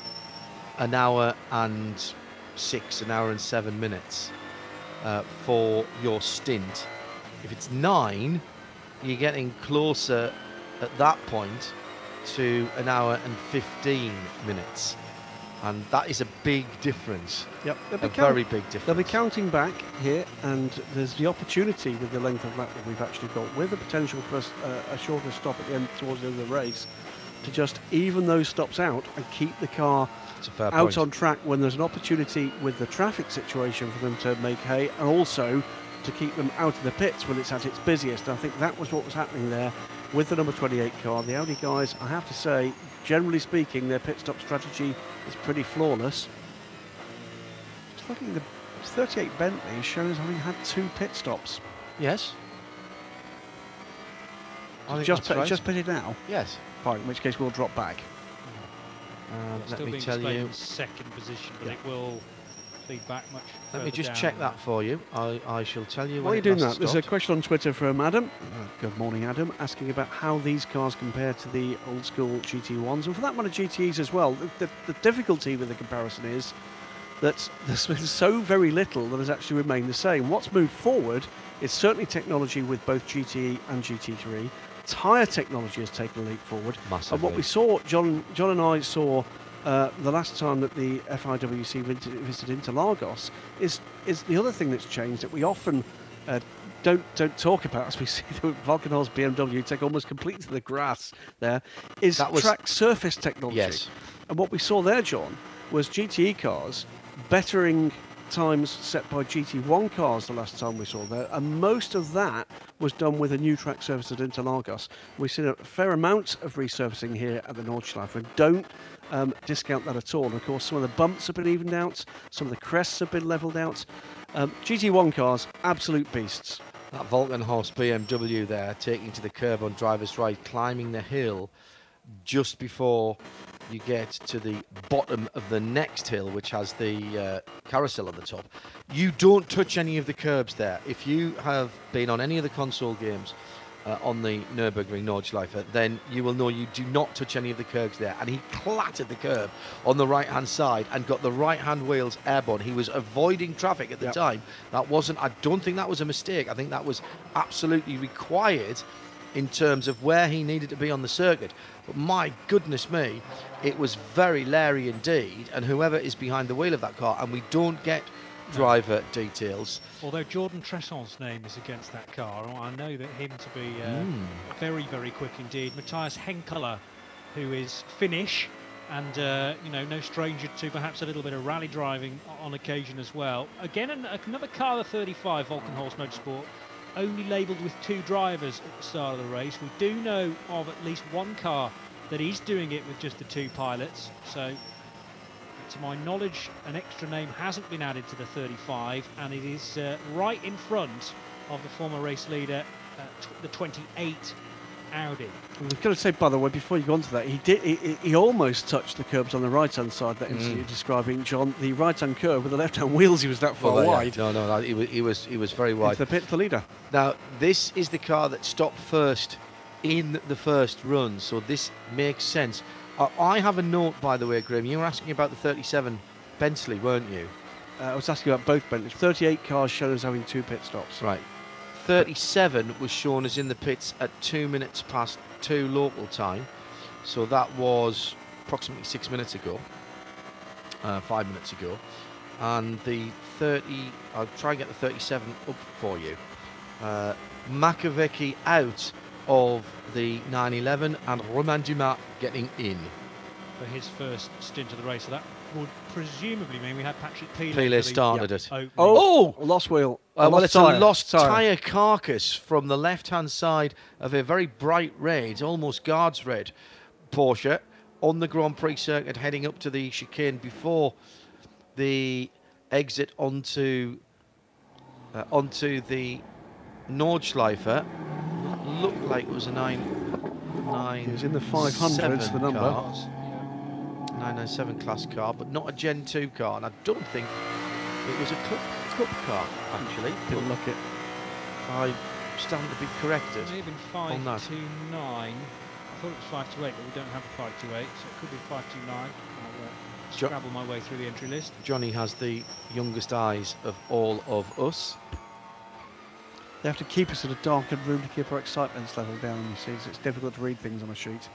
an hour and 6, an hour and 7 minutes for your stint. If it's 9, you're getting closer at that point to an hour and 15 minutes. And that is a big difference. Yep, a very big difference. They'll be counting back here, and there's the opportunity with the length of lap that we've actually got, with the potential for a shorter stop at the end, towards the end of the race, to just even those stops out and keep the car out on track when there's an opportunity with the traffic situation for them to make hay, and also to keep them out of the pits when it's at its busiest. And I think that was what was happening there with the number 28 car. The Audi guys, I have to say, generally speaking, their pit stop strategy is pretty flawless. Just looking at the 38 Bentley is shown as having had 2 pit stops. Yes. Just pitted now? Yes. Fine, in which case we'll drop back. Let me tell you. In second position, but it will feed back much. Let me just check that for you. I shall tell you. While you're doing that, there's a question on Twitter from Adam. Good morning, Adam, asking about how these cars compare to the old school GT1s, and for that matter, GTEs as well. The difficulty with the comparison is that there's been so very little that has actually remained the same. What's moved forward is certainly technology with both GTE and GT3. Tyre technology has taken a leap forward. Massively. And what we saw, John and I saw the last time that the FIWC visited Interlagos, is the other thing that's changed that we often don't talk about, as we see the Valkenhaus BMW take almost completely to the grass there, is track surface technology. Yes. And what we saw there, John, was GTE cars bettering times set by GT1 cars the last time we saw there, and most of that was done with a new track surface at Interlagos. We've seen a fair amount of resurfacing here at the Nordschleife, and don't discount that at all. And of course, some of the bumps have been evened out, some of the crests have been levelled out. GT1 cars, absolute beasts. That Valkenhaus BMW there, taking to the curb on driver's right, climbing the hill just before you get to the bottom of the next hill, which has the carousel at the top. You don't touch any of the curbs there. If you have been on any of the console games on the Nürburgring Nordschleife, then you will know you do not touch any of the curbs there. And he clattered the curb on the right-hand side and got the right-hand wheels airborne. He was avoiding traffic at the time. That wasn't, I don't think that was a mistake. I think that was absolutely required in terms of where he needed to be on the circuit. But my goodness me, it was very leery indeed, and whoever is behind the wheel of that car, and we don't get driver details. Although Jordan Tresson's name is against that car, I know that him to be very, very quick indeed. Matthias Henkeler, who is Finnish, and no stranger to perhaps a little bit of rally driving on occasion as well. Again, another car, the 35 Valkenhaus Motorsport, only labelled with 2 drivers at the start of the race. We do know of at least one car that is doing it with just the 2 pilots. So, to my knowledge, an extra name hasn't been added to the 35, and it is right in front of the former race leader, the 28 Audi. I was going to say, by the way, before you go on to that, he almost touched the curbs on the right-hand side, that incident you're describing, John. The right-hand curb with the left-hand wheels, he was that far wide. Yeah. No, he was very wide. It's the pit for leader. Now, this is the car that stopped first in the first run, so this makes sense. I have a note, by the way, Graham. You were asking about the 37 Bentley, weren't you? I was asking about both Bentleys. 38 cars shown as having 2 pit stops. Right. 37 was shown as in the pits at 2 minutes past 2 local time, so that was approximately 6 minutes ago, 5 minutes ago. And the 30, I'll try and get the 37 up for you. Makoviecki out of the 911 and Romain Dumas getting in for his first stint of the race. So that would presumably mean we had Patrick Pilet. Pilet started it. Lost wheel. Well, it's a lost tyre carcass from the left-hand side of a very bright red, almost guards red Porsche on the Grand Prix circuit, heading up to the chicane before the exit onto the Nordschleife. Looked like it was a 997. It was in the 500s, the number. 997 class car, but not a Gen 2 car, and I don't think it was a cup car, actually. Didn't look it. I stand to be corrected. It may have been 529. I thought it was 528, but we don't have a 528, so it could be 529. scrabble my way through the entry list. Johnny has the youngest eyes of all of us. They have to keep us in a darkened room to keep our excitement level down, you see, so it's difficult to read things on a sheet.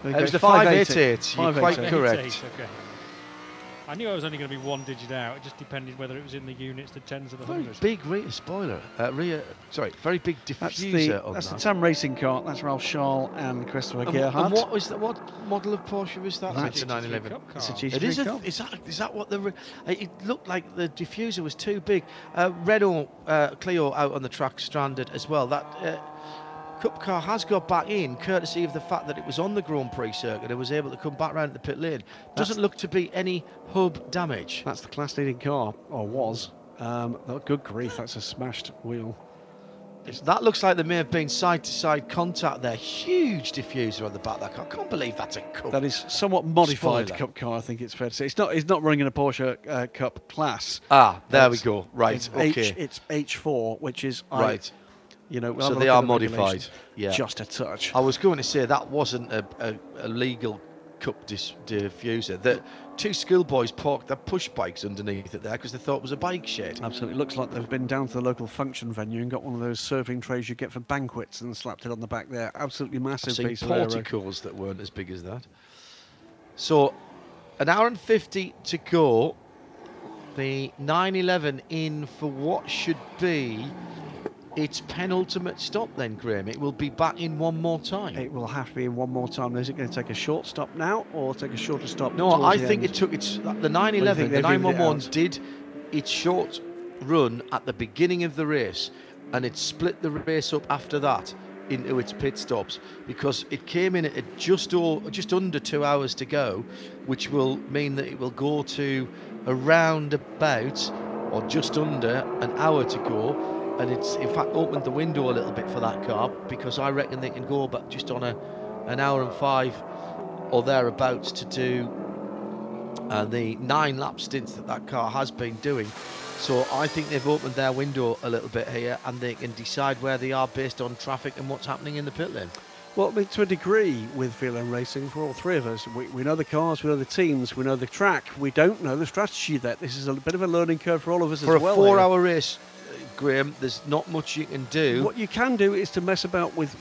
It was the 588. You're quite 588. correct. Okay. I knew I was only going to be 1 digit out. It just depended whether it was in the units, the tens, or the Very hundreds. big rear spoiler. Very big diffuser on That's that. the TAM racing car. That's Ralph Schall and Christopher Gerhardt. And what is that? What model of Porsche is that? That's It's a 911. Cup car. It's a It is. GT3 car. Is that what the? It looked like the diffuser was too big. Renault Clio out on the track stranded as well. That Cup car has got back in, courtesy of the fact that it was on the Grand Prix circuit and was able to come back round the pit lane. Doesn't look to be any hub damage. That's the class-leading car, or was. Good grief, that's a smashed wheel. That looks like there may have been side-to-side contact there. Huge diffuser on the back of that car. I can't believe that's a Cup. That is somewhat modified Spoiler. Cup car, I think it's fair to say. It's not running in a Porsche Cup class. Ah, there we It's- go. Right, It's okay. It's H4, which is Right. we'll So have a they look are at the modified. regulations. Yeah. Just a touch. I was going to say that wasn't a legal Cup diffuser. The two schoolboys parked their push bikes underneath it there because they thought it was a bike shed. Absolutely. Looks like they've been down to the local function venue and got one of those serving trays you get for banquets and slapped it on the back there. Absolutely I've massive seen piece of aero. porticos that weren't as big as that. So, an hour and 50 to go. The 911 in for what should be its penultimate stop then, Graham. It will be back in one more time. It will have to be in one more time. Is it going to take a short stop now or take a shorter stop? No, towards I the think end? it took its the Well, you 911, think the they've evened it 911 out? did its short run at the beginning of the race, and it split the race up after that into its pit stops because it came in at just under 2 hours to go, which will mean that it will go to around about or just under an hour to go. And it's in fact opened the window a little bit for that car because I reckon they can go about just on an hour and 5 or thereabouts to do the 9 lap stints that car has been doing. So I think they've opened their window a little bit here and they can decide where they are based on traffic and what's happening in the pit lane. Well, I mean, to a degree with VLN Racing, for all three of us, we know the cars, we know the teams, we know the track. We don't know the strategy yet. This is a bit of a learning curve for all of us For as well. a 4 here. hour race, Graham, there's not much you can do. What you can do is to mess about with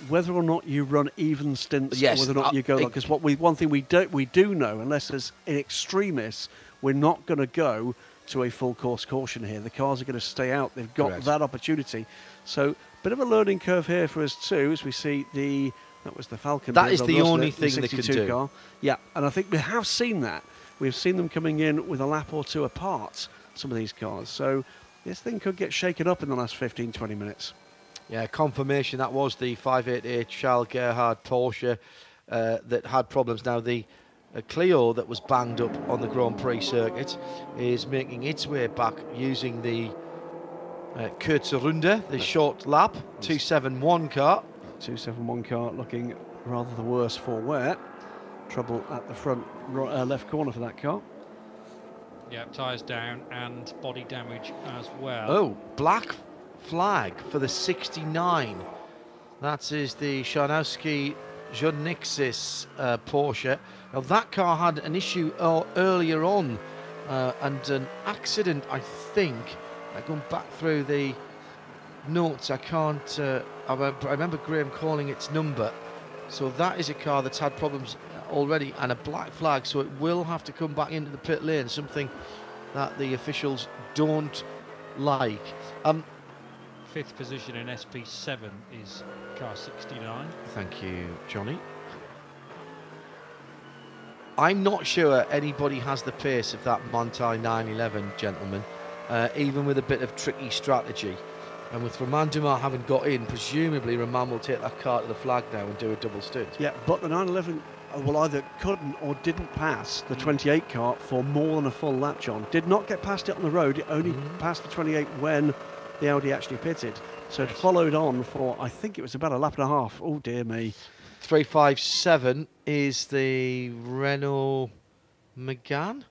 whether or not you run even stints, Yes, or whether or not you go. Because one thing we do know, unless there's in extremis, we're not going to go to a full course caution here. The cars are going to stay out. They've got Correct. that opportunity. So bit of a learning curve here for us too, as we see that was the Falcon. That there, is the lost only the thing they can 62 do. car. Yeah, and I think we have seen that. We've seen them coming in with a lap or two apart, some of these cars. So this thing could get shaken up in the last 15, 20 minutes. Yeah, confirmation that was the 588 Charles Gerhard Porsche that had problems. Now the Clio that was banged up on the Grand Prix circuit is making its way back using the Kurze Runde, the short lap, 271 car. 271 car looking rather the worse for wear. Trouble at the front left corner for that car. Yeah, tyres down and body damage as well. Oh, black flag for the 69. That is the Sharnowski Jurnixis Porsche. Now that car had an issue earlier on and an accident, I think. Going back through the notes, I can't. I remember Graham calling its number. So that is a car that's had problems already and a black flag. So it will have to come back into the pit lane. Something that the officials don't like. Fifth position in SP7 is car 69. Thank you, Johnny. I'm not sure anybody has the pace of that Montai 911, gentlemen, even with a bit of tricky strategy. And with Romain Dumas having got in, presumably Romain will take that car to the flag now and do a double stint. Yeah, but the 911 will either couldn't or didn't pass the 28 car for more than a full lap, John. Did not get past it on the road. It only passed the 28 when the Audi actually pitted. So it followed on for, I think it was about a lap and a half. Oh, dear me. 357 is the Renault Megane.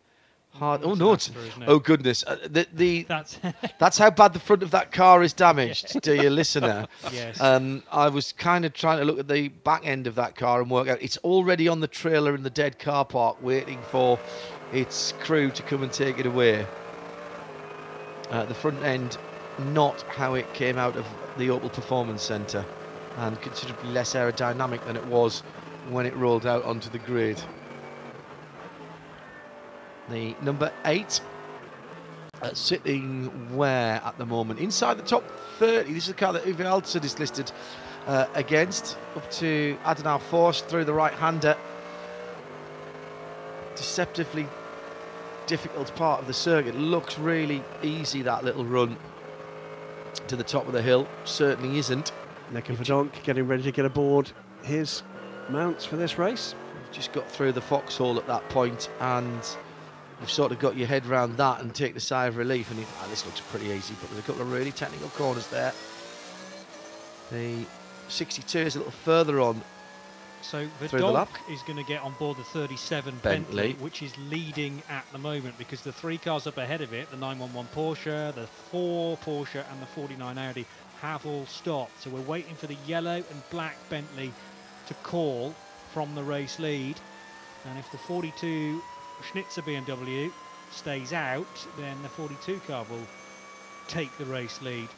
hard. Oh It's no! an It's, Astra, isn't it? oh goodness! That's That's how bad the front of that car is damaged, dear listener. yes. I was kind of trying to look at the back end of that car and work out. It's already on the trailer in the dead car park, waiting for its crew to come and take it away. The front end, not how it came out of the Opel Performance Centre, and considerably less aerodynamic than it was when it rolled out onto the grid. The number 8 sitting where at the moment? Inside the top 30. This is a car that Uwe Altsud is listed against. Up to ADAC Westfalenfahrt through the right-hander. Deceptively difficult part of the circuit. Looks really easy, that little run to the top of the hill. Certainly isn't. Nick and Verdonk getting ready to get aboard his mounts for this race. You've just got through the foxhole at that point, and you've sort of got your head around that and take the sigh of relief, and this looks pretty easy, but there's a couple of really technical corners there. The 62 is a little further on. So through the lap. Verdonk is going to get on board the 37 Bentley, which is leading at the moment, because the 3 cars up ahead of it, the 911 Porsche, the 4 Porsche and the 49 Audi, have all stopped. So we're waiting for the yellow and black Bentley to call from the race lead, and if the 42 Schnitzer BMW stays out, then the 42 car will take the race lead.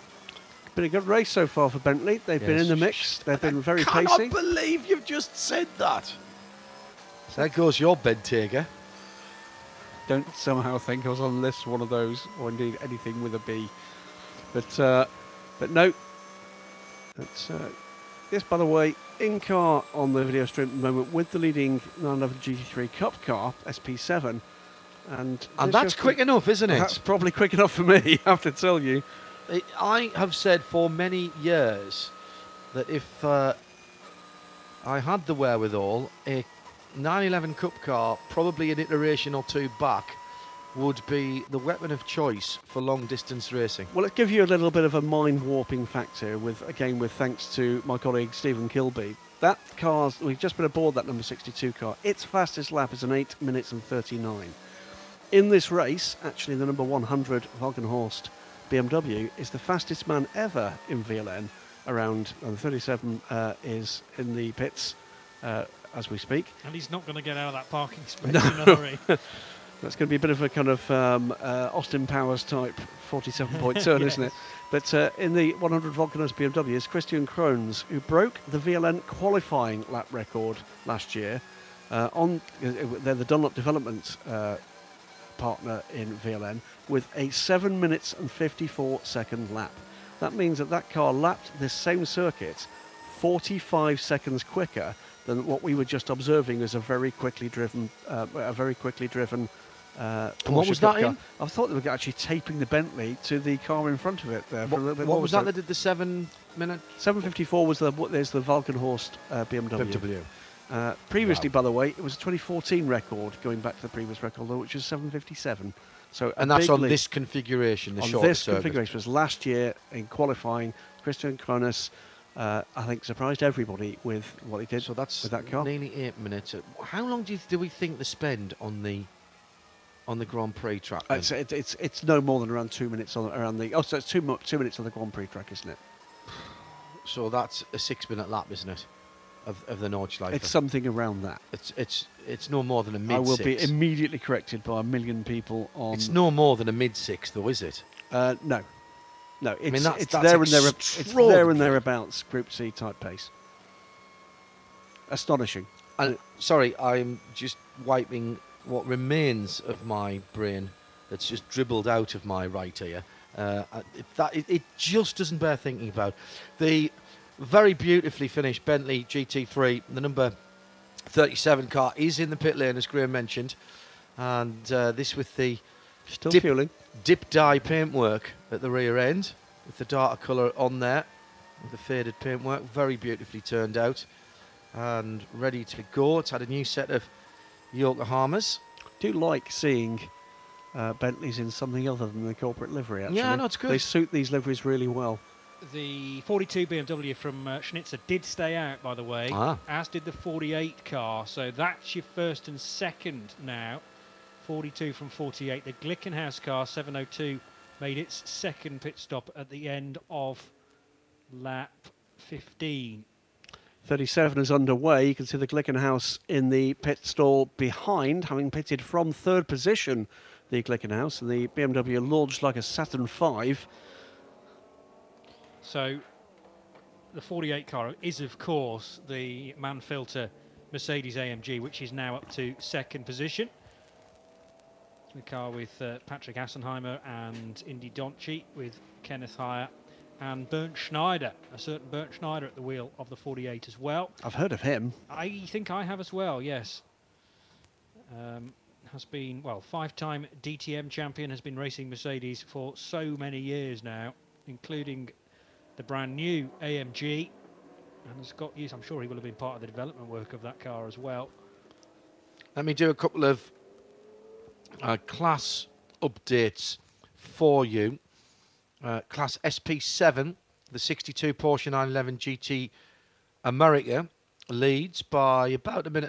Been a good race so far for Bentley. They've been in the mix. They've been very pacey. I cannot believe you've just said that. So there goes your bed-taker. Don't somehow think I was on the list for one of those, or indeed anything with a B. But no. That's yes, by the way, in car on the video stream at the moment with the leading 911 GT3 Cup car, SP7. And that's quick enough, isn't it? That's probably quick enough for me, I have to tell you. I have said for many years that if I had the wherewithal, a 911 Cup car, probably an iteration or 2 back, would be the weapon of choice for long distance racing. Well, it gives you a little bit of a mind warping factor with thanks to my colleague Stephen Kilby. That car's, we've just been aboard that number 62 car. Its fastest lap is an 8 minutes and 39. In this race, actually the number 100 Wagenhorst BMW is the fastest man ever in VLN around, and the 37 is in the pits as we speak. And he's not going to get out of that parking space in a hurry. That's going to be a bit of a kind of Austin Powers type 47-point turn, yes. isn't it? But in the 100 Wagenhorst BMW is Christian Krones, who broke the VLN qualifying lap record last year. They're the Dunlop Development partner in VLN, with a 7 minutes and 54 second lap. That means that car lapped this same circuit 45 seconds quicker than what we were just observing as a very quickly driven Porsche. And what was that in? I thought they were actually taping the Bentley to the car in front of it there for a little bit. What was that that did the 7 minute? 7:54 was there's the Wagenhorst BMW. Previously, by the way, it was a 2014 record, going back to the previous record, which was 7:57. So, and that's on this configuration, the short this service. configuration was last year in qualifying. Christian Krones, I think, surprised everybody with what he did. So that's with that car. Nearly 8 minutes. How long do we think they spend on the Grand Prix track? It's no more than around 2 minutes around the. Oh, so it's 2 minutes on the Grand Prix track, isn't it? So that's a 6-minute lap, isn't it? Of the Nordschleife. It's something around that. It's no more than a mid-6. I will be immediately corrected by a million people on. It's no more than a mid-6, though, is it? No. It's, that's it's there and thereabouts, Group C type pace. Astonishing. Sorry, I'm just wiping what remains of my brain that's just dribbled out of my right ear. It just doesn't bear thinking about. The very beautifully finished Bentley GT3, the number 37 car, is in the pit lane, as Graham mentioned, and this with the still fueling dip dye paintwork at the rear end, with the darker colour on there, with the faded paintwork, very beautifully turned out and ready to go. It's had a new set of Yokohamas. Do like seeing Bentleys in something other than the corporate livery, actually. Yeah, no, it's good. They suit these liveries really well. The 42 BMW from Schnitzer did stay out, by the way, as did the 48 car. So that's your first and second now 42 from 48. The Glickenhaus car, 702, made its second pit stop at the end of lap 15. 37 is underway. You can see the Glickenhaus in the pit stall behind, having pitted from third position, the Glickenhaus, and the BMW launched like a Saturn V. So the 48 car is, of course, the Manfilter Mercedes AMG, which is now up to second position. The car with Patrick Assenheimer and Indy Donchi, with Kenneth Heyer and Bernd Schneider, a certain Bernd Schneider at the wheel of the 48 as well. I've heard of him. I think I have as well, yes. Has been, well, 5-time DTM champion, has been racing Mercedes for so many years now, including the brand new AMG, and has got use. I'm sure he will have been part of the development work of that car as well. Let me do a couple of class updates for you. Class SP7, the 62 Porsche 911 GT America leads by about a minute and